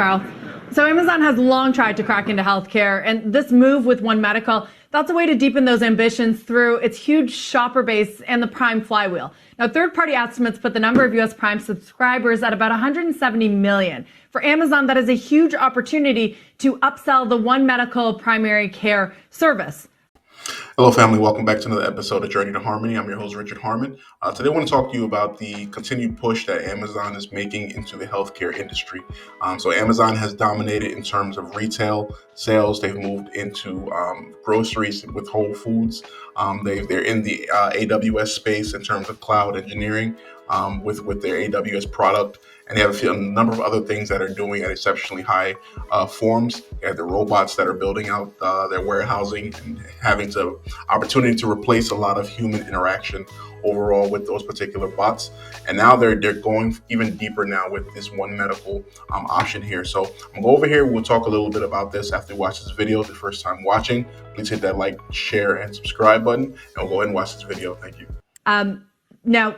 Carl. So Amazon has long tried to crack into healthcare, and this move with One Medical, that's a way to deepen those ambitions through its huge shopper base and the Prime flywheel. Now, third-party estimates put the number of U.S. Prime subscribers at about 170 million. For Amazon, that is a huge opportunity to upsell the One Medical primary care service. Hello, family. Welcome back to another episode of Journey to Harmony. I'm your host, Richard Harmon. Today, I want to talk to you about the continued push that Amazon is making into the healthcare industry. So Amazon has dominated in terms of retail sales. They've moved into groceries with Whole Foods. They're in the AWS space in terms of cloud engineering with their AWS product. And they have a number of other things that are doing at exceptionally high forms. They have the robots that are building out their warehousing and having the opportunity to replace a lot of human interaction overall with those particular bots. And now they're going even deeper now with this One Medical option here. So I'm going to go over here. We'll talk a little bit about this after you watch this video. The first time watching, please hit that like, share, and subscribe button. And we'll go ahead and watch this video. Thank you. Now,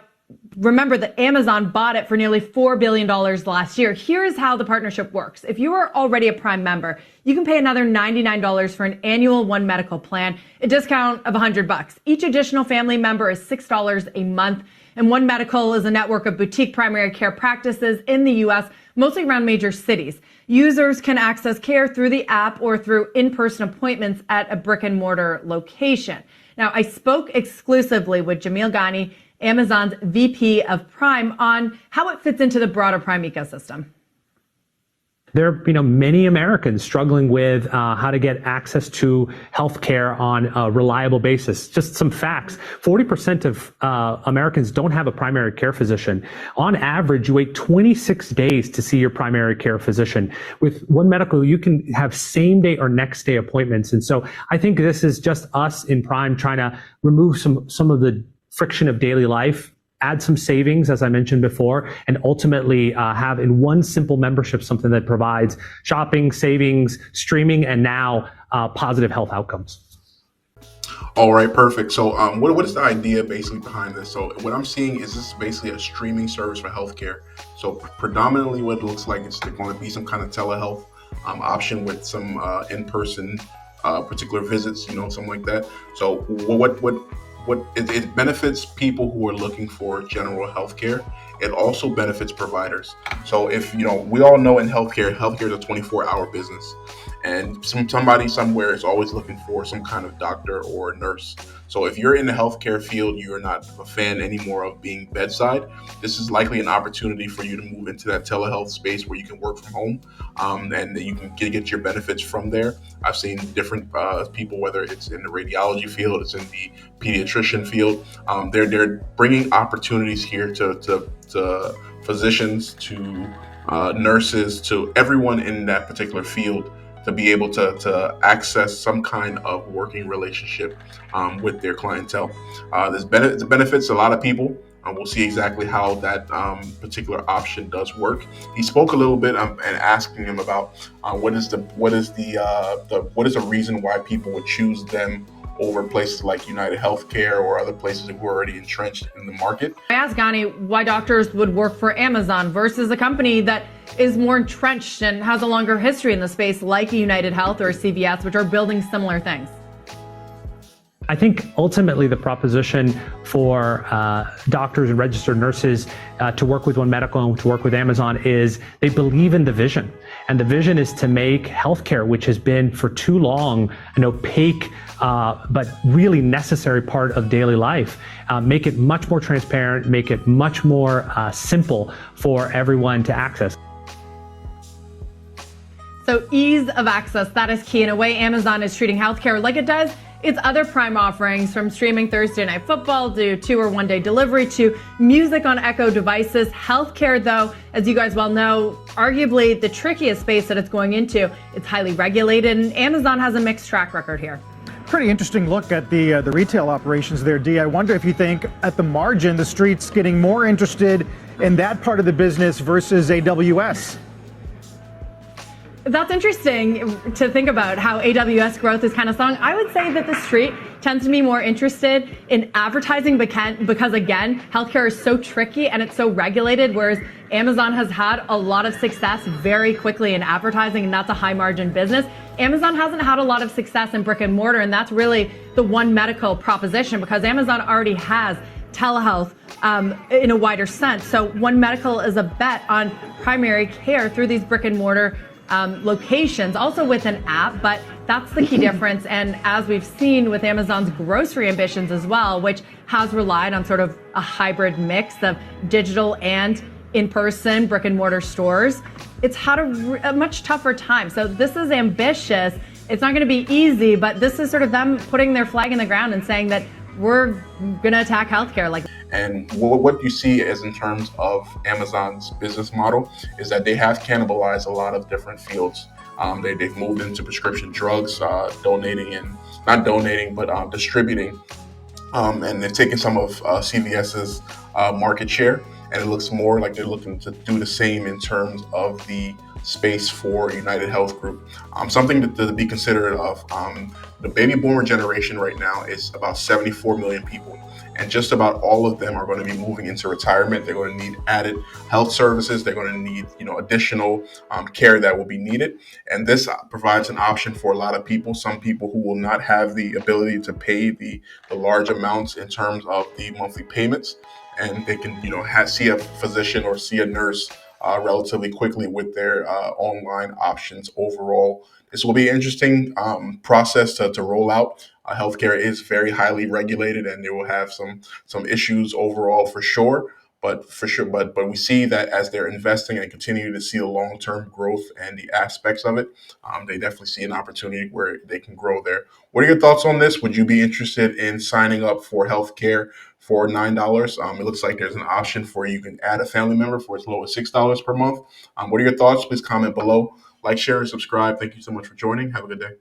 remember that Amazon bought it for nearly $4 billion last year. Here's how the partnership works. If you are already a Prime member, you can pay another $99 for an annual One Medical plan, a discount of $100. Each additional family member is $6 a month. And One Medical is a network of boutique primary care practices in the U.S., mostly around major cities. Users can access care through the app or through in-person appointments at a brick and mortar location. Now, I spoke exclusively with Jamil Ghani, Amazon's VP of Prime, on how it fits into the broader Prime ecosystem. There are, many Americans struggling with how to get access to healthcare on a reliable basis. Just some facts: 40% of Americans don't have a primary care physician. On average, you wait 26 days to see your primary care physician. With One Medical, you can have same-day or next-day appointments, and so I think this is just us in Prime trying to remove some of the friction of daily life, add some savings, as I mentioned before, and ultimately have in one simple membership something that provides shopping, savings, streaming, and now positive health outcomes. All right, perfect. So what is the idea basically behind this? So what I'm seeing is this is basically a streaming service for healthcare. So predominantly what it looks like, it's going to be some kind of telehealth option with some in-person particular visits, something like that. So what it benefits people who are looking for general healthcare. It also benefits providers. So if we all know in healthcare is a 24-hour business, and somebody somewhere is always looking for some kind of doctor or nurse. So if you're in the healthcare field, you're not a fan anymore of being bedside, this is likely an opportunity for you to move into that telehealth space where you can work from home, and you can get your benefits from there. I've seen different people, whether it's in the radiology field, it's in the pediatrician field, they're bringing opportunities here to physicians, to nurses, to everyone in that particular field, to be able to access some kind of working relationship with their clientele. This benefits a lot of people. We'll see exactly how that particular option does work. He spoke a little bit and asking him about what is the reason why people would choose them over places like United Healthcare or other places who are already entrenched in the market. I asked Ghani why doctors would work for Amazon versus a company that is more entrenched and has a longer history in the space like United Health or CVS, which are building similar things. I think ultimately the proposition for doctors and registered nurses to work with One Medical and to work with Amazon is they believe in the vision. And the vision is to make healthcare, which has been for too long an opaque but really necessary part of daily life, make it much more transparent, make it much more simple for everyone to access. So ease of access, that is key. In a way, Amazon is treating healthcare like it does its other Prime offerings, from streaming Thursday Night Football to 2 or 1 day delivery to music on Echo devices. Healthcare, though, as you guys well know, arguably the trickiest space that it's going into. It's highly regulated, and Amazon has a mixed track record here. Pretty interesting look at the retail operations there, Dee. I wonder if you think at the margin the street's getting more interested in that part of the business versus AWS. That's interesting to think about how AWS growth is kind of slowing. I would say that the street tends to be more interested in advertising because again, healthcare is so tricky and it's so regulated, whereas Amazon has had a lot of success very quickly in advertising, and that's a high margin business. Amazon hasn't had a lot of success in brick and mortar, and that's really the One Medical proposition, because Amazon already has telehealth in a wider sense. So One Medical is a bet on primary care through these brick and mortar locations, also with an app, but that's the key difference. And as we've seen with Amazon's grocery ambitions as well, which has relied on sort of a hybrid mix of digital and in-person brick and mortar stores, it's had a much tougher time. So this is ambitious. It's not going to be easy, but this is sort of them putting their flag in the ground and saying that we're going to attack healthcare. And what you see is in terms of Amazon's business model is that they have cannibalized a lot of different fields. They've moved into prescription drugs, distributing, and they've taken some of CVS's market share, and it looks more like they're looking to do the same in terms of the space for United Health Group. Something to be considerate of. The baby boomer generation right now is about 74 million people, and just about all of them are going to be moving into retirement. They're going to need added health services. They're going to need, additional care that will be needed, and this provides an option for a lot of people. Some people who will not have the ability to pay the large amounts in terms of the monthly payments, and they can, see a physician or see a nurse relatively quickly with their online options. Overall, this will be an interesting process to roll out. Healthcare is very highly regulated, and they will have some issues overall for sure. But we see that as they're investing and continue to see the long-term growth and the aspects of it, they definitely see an opportunity where they can grow there. What are your thoughts on this? Would you be interested in signing up for healthcare for $9? It looks like there's an option for you can add a family member for as low as $6 per month. What are your thoughts? Please comment below. Like, share, and subscribe. Thank you so much for joining. Have a good day.